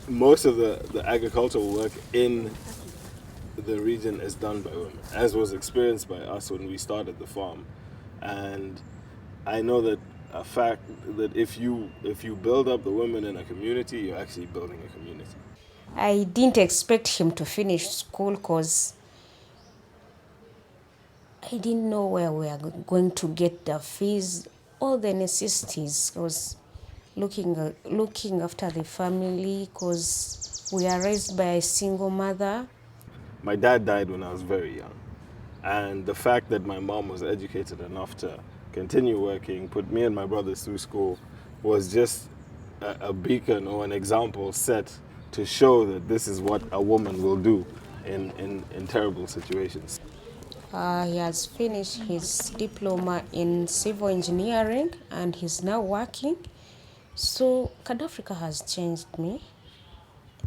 most of the agricultural work in the region is done by women, as was experienced by us when we started the farm. And I know that a fact that if you build up the women in a community, you're actually building a community. I didn't expect him to finish school because I didn't know where we are going to get the fees, all the necessities. Because looking after the family, because we are raised by a single mother. My dad died when I was very young. And the fact that my mom was educated enough to continue working, put me and my brothers through school, was just a beacon or an example set to show that this is what a woman will do in terrible situations. He has finished his diploma in civil engineering and he's now working. So KadAfrica has changed me.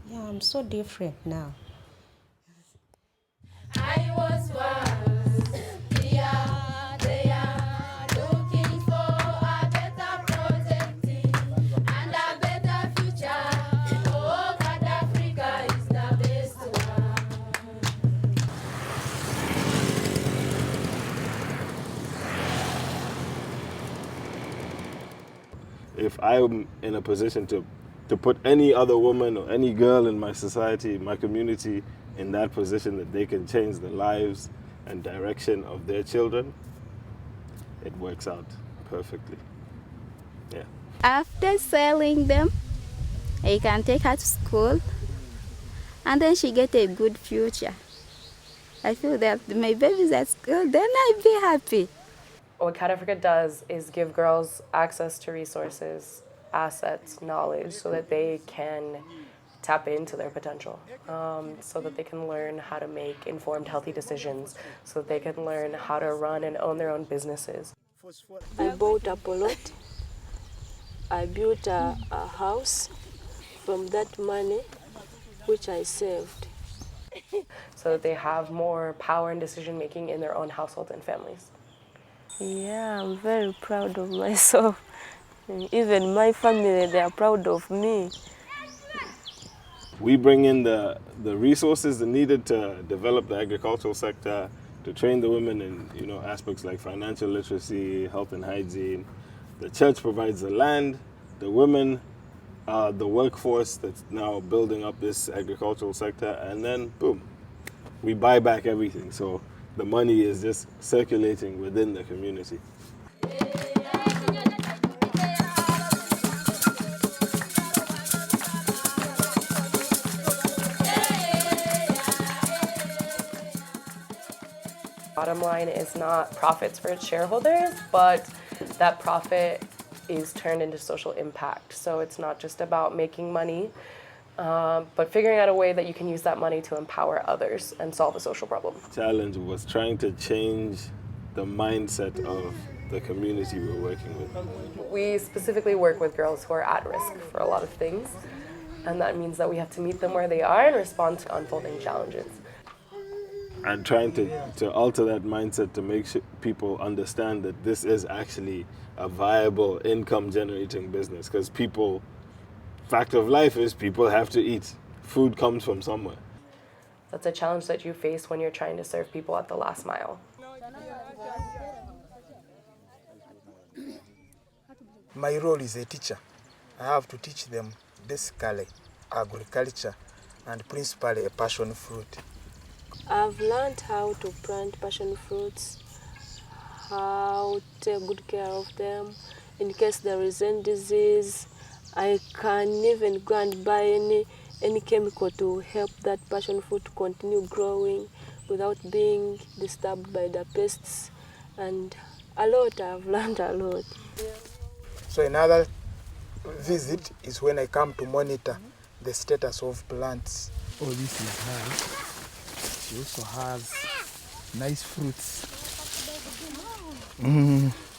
Yeah, I'm so different now. I was once, they are looking for a better protecting and a better future. Oh, KadAfrica is the best one. If I'm in a position to put any other woman or any girl in my society, my community, in that position that they can change the lives and direction of their children, it works out perfectly. Yeah. After selling them, I can take her to school and then she get a good future. I feel that my baby's at school, then I'll be happy. What KadAfrica does is give girls access to resources, assets, knowledge, so that they can tap into their potential, so that they can learn how to make informed, healthy decisions, so that they can learn how to run and own their own businesses. I bought a plot. I built a house from that money which I saved. So that they have more power and decision making in their own households and families. Yeah, I'm very proud of myself. Even my family, they are proud of me. We bring in the resources needed to develop the agricultural sector, to train the women in aspects like financial literacy, health and hygiene. The church provides the land, the women are the workforce that's now building up this agricultural sector, and then boom, we buy back everything. So the money is just circulating within the community. Bottom line is not profits for its shareholders, but that profit is turned into social impact. So it's not just about making money, but figuring out a way that you can use that money to empower others and solve a social problem. The challenge was trying to change the mindset of the community we're working with. We specifically work with girls who are at risk for a lot of things, and that means that we have to meet them where they are and respond to unfolding challenges. And trying to alter that mindset to make people understand that this is actually a viable income generating business, because fact of life is people have to eat. Food comes from somewhere. That's a challenge that you face when you're trying to serve people at the last mile. My role is a teacher. I have to teach them basically agriculture and principally a passion fruit. I've learned how to plant passion fruits, how to take good care of them. In case there is any disease, I can even go and buy any chemical to help that passion fruit to continue growing without being disturbed by the pests. And I've learned a lot. So another visit is when I come to monitor the status of plants. Oh, this is her. She also has nice fruits.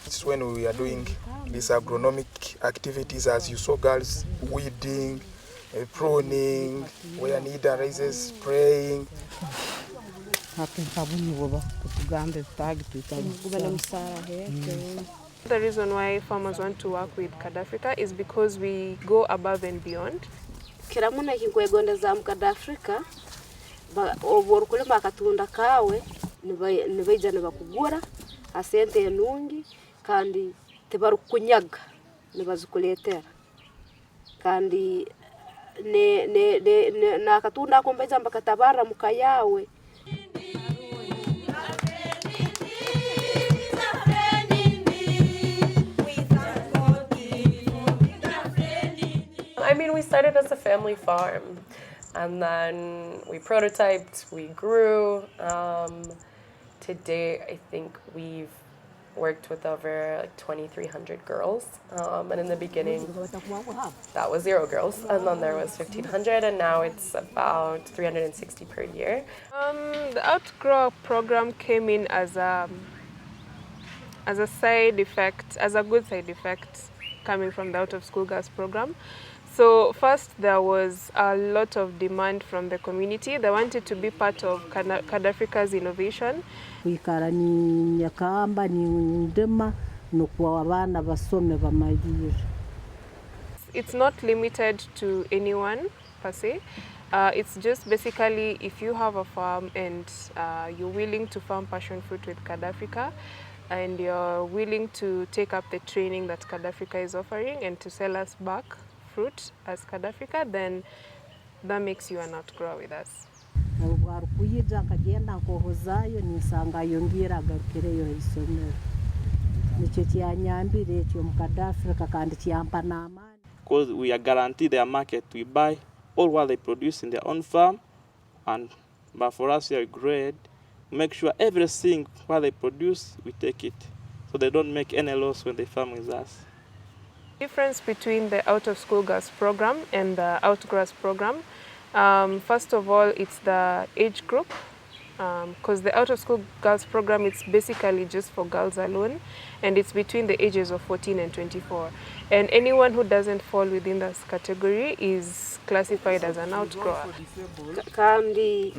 It's when we are doing these agronomic activities, as you saw, girls weeding, pruning, where need arises, spraying. The reason why farmers want to work with KadAfrica is because we go above and beyond kira muna kinkwegondeza mu KadAfrica obu orikulima akatunda kawe nibaija nibakugura asente enungi kandi tibarukunyaga nibazikuleetera kandi n'akatunda ako mbaija mbakatabarra muka yawe. I mean, we started as a family farm, and then we prototyped, we grew. Today, I think we've worked with over like 2,300 girls, and in the beginning, that was 0 girls, and then there was 1,500, and now it's about 360 per year. The Outgrow program came in as a side effect, as a good side effect coming from the Out of School Girls program. So first there was a lot of demand from the community. They wanted to be part of KadAfrica's innovation. It's not limited to anyone per se. It's just basically if you have a farm and you're willing to farm passion fruit with KadAfrica, and you're willing to take up the training that KadAfrica is offering and to sell us back fruit as KadAfrica, then that makes you an outgrower with us. Because we are guaranteed their market, we buy all what they produce in their own farm, but for us here, grade, make sure everything what they produce, we take it, so they don't make any loss when they farm with us. The difference between the Out of School Girls program and the Outgrowers program, first of all, it's the age group, because the Out of School Girls program, it's basically just for girls alone, and it's between the ages of 14 and 24. And anyone who doesn't fall within this category is classified as an outgrower. Kandi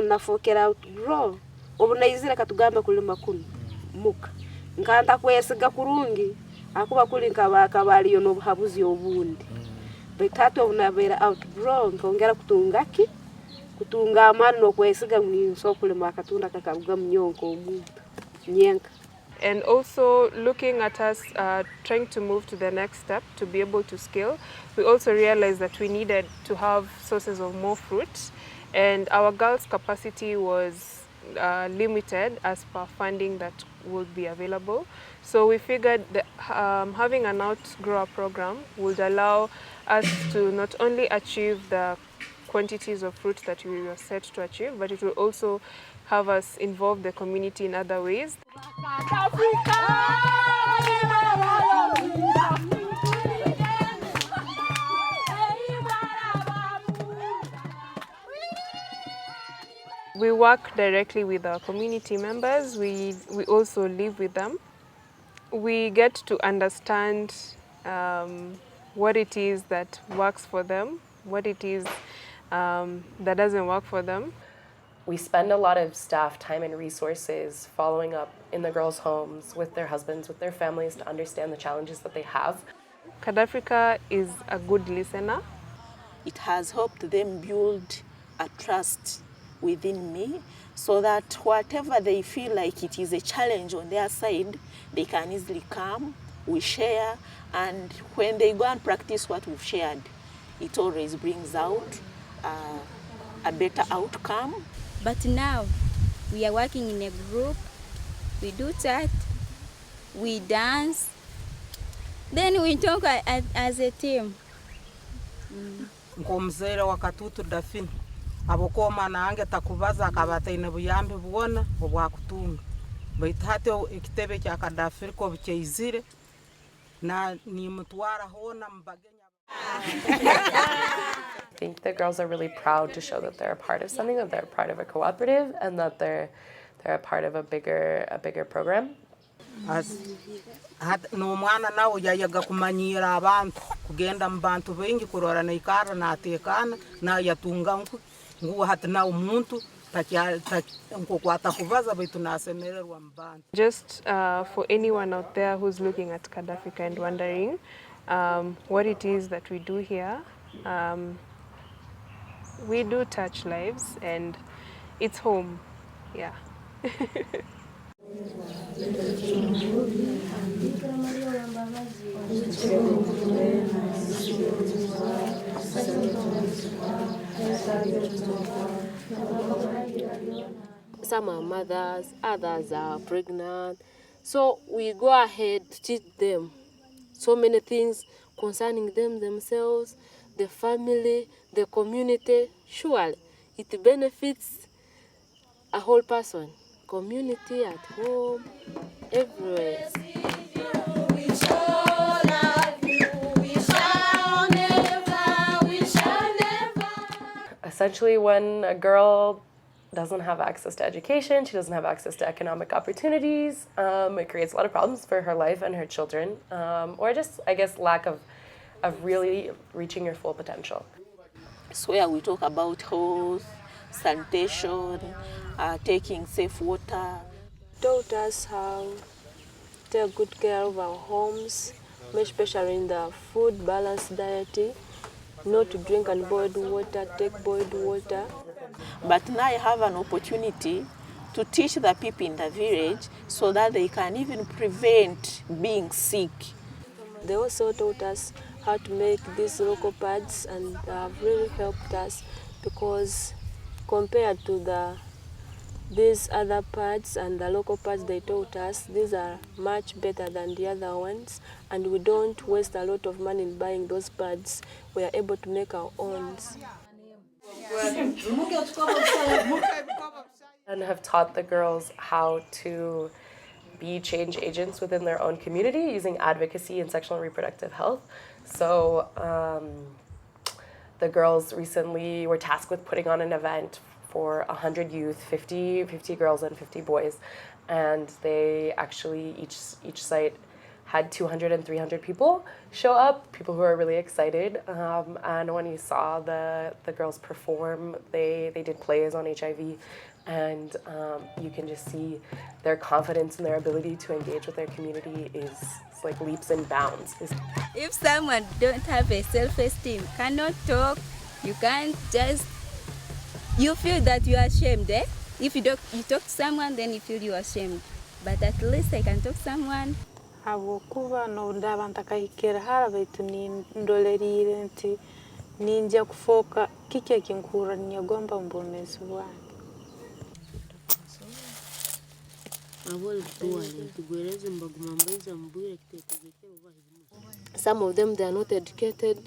nafokera outgrow obunayizira katugamba kulima kuno muka nkanda kwesiga kurungi akuba kuli nkabaliyo n'obuhabuzi obundi betatu obunabera outgrow nkongera kutunga amani n'okwesiga nso kulima akatunda kakaruga munyonko omuntu nyenka. And also looking at us trying to move to the next step to be able to scale, we also realized that we needed to have sources of more fruit, and our girls' capacity was limited as per funding that would be available. So we figured that having an outgrower program would allow us to not only achieve the quantities of fruit that we were set to achieve, but it will also have us involve the community in other ways. We work directly with our community members. We also live with them. We get to understand what it is that works for them, what it is that doesn't work for them. We spend a lot of staff time and resources following up in the girls' homes with their husbands, with their families, to understand the challenges that they have. KadAfrica is a good listener. It has helped them build a trust within me, so that whatever they feel like it is a challenge on their side, they can easily come, we share, and when they go and practice what we've shared, it always brings out a better outcome. But now we are working in a group, we do chat, we dance, then we talk as a team. Nkomzera wakatutu dafini abokoma nange takubaza akabata ine buyambe bwona obwakutunga baithate ekitebe kya KadAfrica obukeizire na ni mutwara hona mbagenya. I think the girls are really proud to show that they're a part of something, that they're a part of a cooperative, and that they're a part of a bigger program. No mwana nawe yayaga kumanyira abantu kugenda mu bantu bengi kurora naikara natekana na yatunga ngu hati na umuntu nkokwata kubaza baitu nasemererwa mu bantu. Just for anyone out there who's looking at KadAfrica and wondering what it is that we do here. We do touch lives, and it's home. Yeah. Some are mothers, others are pregnant. So we go ahead to teach them so many things concerning them themselves, the family, the community. Surely it benefits a whole person, community, at home, everywhere. Essentially, when a girl doesn't have access to education, she doesn't have access to economic opportunities, it creates a lot of problems for her life and her children, or just, I guess, lack of really reaching your full potential. It's where we talk about health, sanitation, taking safe water. Taught us how to take good care of our homes, especially in the food balanced diet, not to drink unboiled water, take boiled water. But now I have an opportunity to teach the people in the village so that they can even prevent being sick. They also taught us how to make these local pads, and they have really helped us because compared to these other pads and the local pads they taught us, these are much better than the other ones, and we don't waste a lot of money in buying those pads. We are able to make our own. And have taught the girls how to be change agents within their own community using advocacy in sexual and reproductive health. So the girls recently were tasked with putting on an event for 100 youth, 50 girls and 50 boys. And they actually, each site had 200 and 300 people show up, people who are really excited. And when you saw the girls perform, they did plays on HIV. And you can just see their confidence and their ability to engage with their community is like leaps and bounds. If someone don't have a self-esteem, cannot talk, you can't just, you feel that you are ashamed, eh? If you talk to someone, then you feel you are ashamed. But at least I can talk to someone. Abokuba no ndaba ntakayikera hara baitu nindolerire nti ninja kufoka kike kinkura nyagomba mbonezi bwange. Some of them, they are not educated,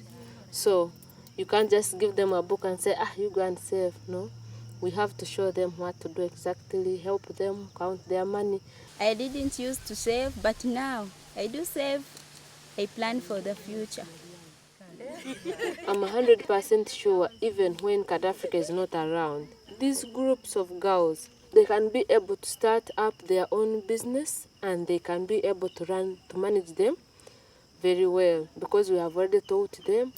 so you can't just give them a book and say, you go and save. No, we have to show them what to do exactly, help them count their money. I didn't used to save, but now I do save. I plan for the future. I'm 100% sure, even when KadAfrica is not around, these groups of girls, they can be able to start up their own business, and they can be able to manage them very well, because we have already taught them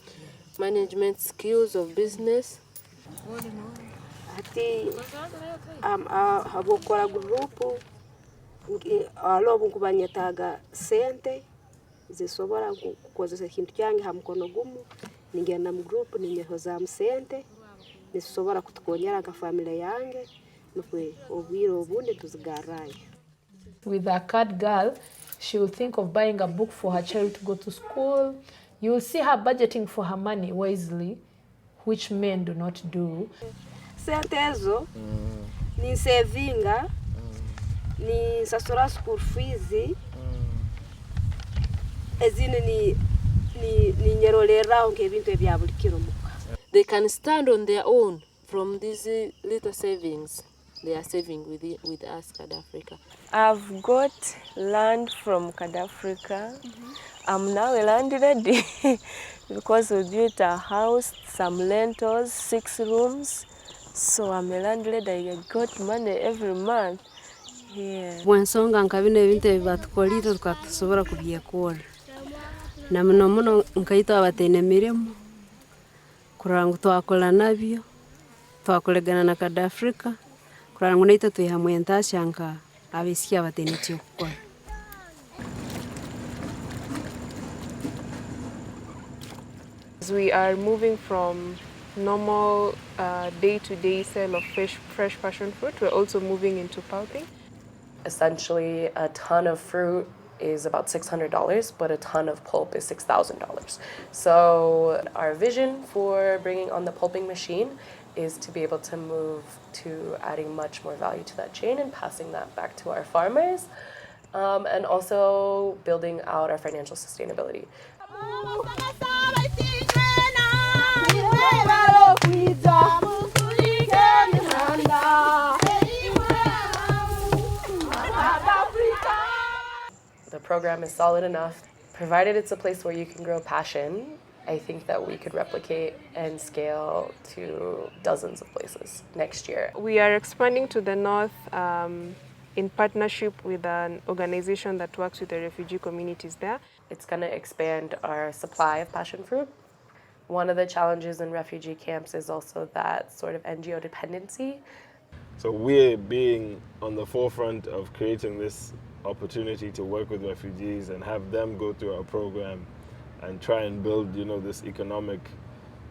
management skills of business. Ati abokora group alobo kubanyataga sente zisobora kukozesa ikintu cyange ha mukono gumu ningenda mu group ninyehoza mu sente nisobora kutukonyera ka family yange nukwe obwiro obundi tuzigaraye. With a Kad girl, she will think of buying a book for her child to go to school. You will see her budgeting for her money wisely, which men do not do. Sente ezo ni savinga ni sasura school fees ezine ni nyerolera onke bintu ebya buli kiro muka. They can stand on their own from these little savings they are saving with us, KadAfrica. I've got land from KadAfrica. I'm now a landlady because we built a house, some rentals, 6 rooms. So I'm a landlady. I got money every month. Yeah. Bwensonga nkabine ebintu ebatukolito tukatusobora kubyekora. Na muno nkaito abatene mirimo. Kurangu twakola nabyo. Twakolegana na KadAfrica. Kurangu naito tuihamwe entasha nka abisikia batene cyo gukora. We are moving from normal day-to-day sale of fresh passion fruit. We're also moving into pulping. Essentially, a ton of fruit is about $600, but a ton of pulp is $6,000. So our vision for bringing on the pulping machine is to be able to move to adding much more value to that chain and passing that back to our farmers, and also building out our financial sustainability. The program is solid enough, provided it's a place where you can grow passion. I think that we could replicate and scale to dozens of places next year. We are expanding to the north in partnership with an organization that works with the refugee communities there. It's going to expand our supply of passion fruit. One of the challenges in refugee camps is also that sort of NGO dependency. So we're being on the forefront of creating this opportunity to work with refugees and have them go through our program and try and build, this economic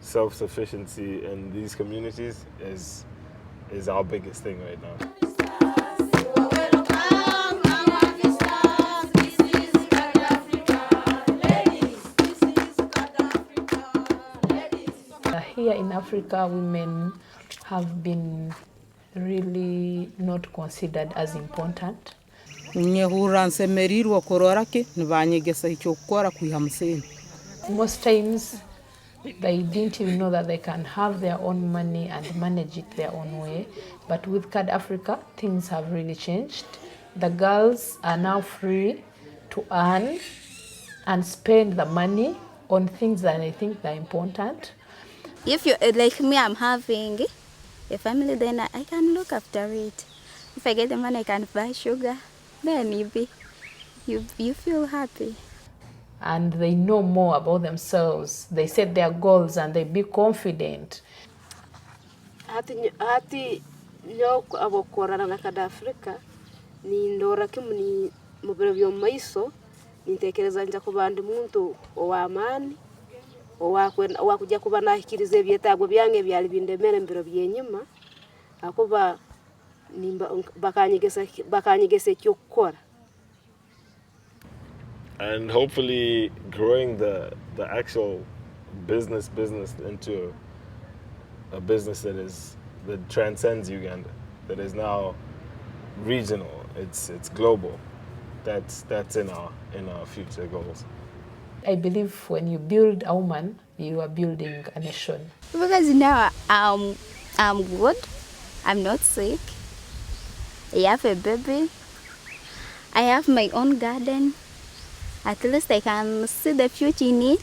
self-sufficiency in these communities is our biggest thing right now. Here in Africa, women have been really not considered as important. Most times, they didn't even know that they can have their own money and manage it their own way. But with KadAfrica, things have really changed. The girls are now free to earn and spend the money on things that I think are important. If you like me, I'm having a family, then I can look after it. If I get the money, I can buy sugar. Then you feel happy. And they know more about themselves. They set their goals and they be confident. Hati nyoko abokorana na KadAfrica ni ndora kimu ni mubiro byo maiso nitekereza nja kubandi muntu owamani owakujja kuba nahikiriza ebyetaago byange byali bindemere mbiro byenyuma akuba bakanyegesa ekyokukora. And hopefully growing the actual business into a business that transcends Uganda, that is now regional, it's global. That's in our future goals. I believe when you build a woman, you are building a nation. Because now I'm good, I'm not sick, I have a baby, I have my own garden. At least I can see the future in it.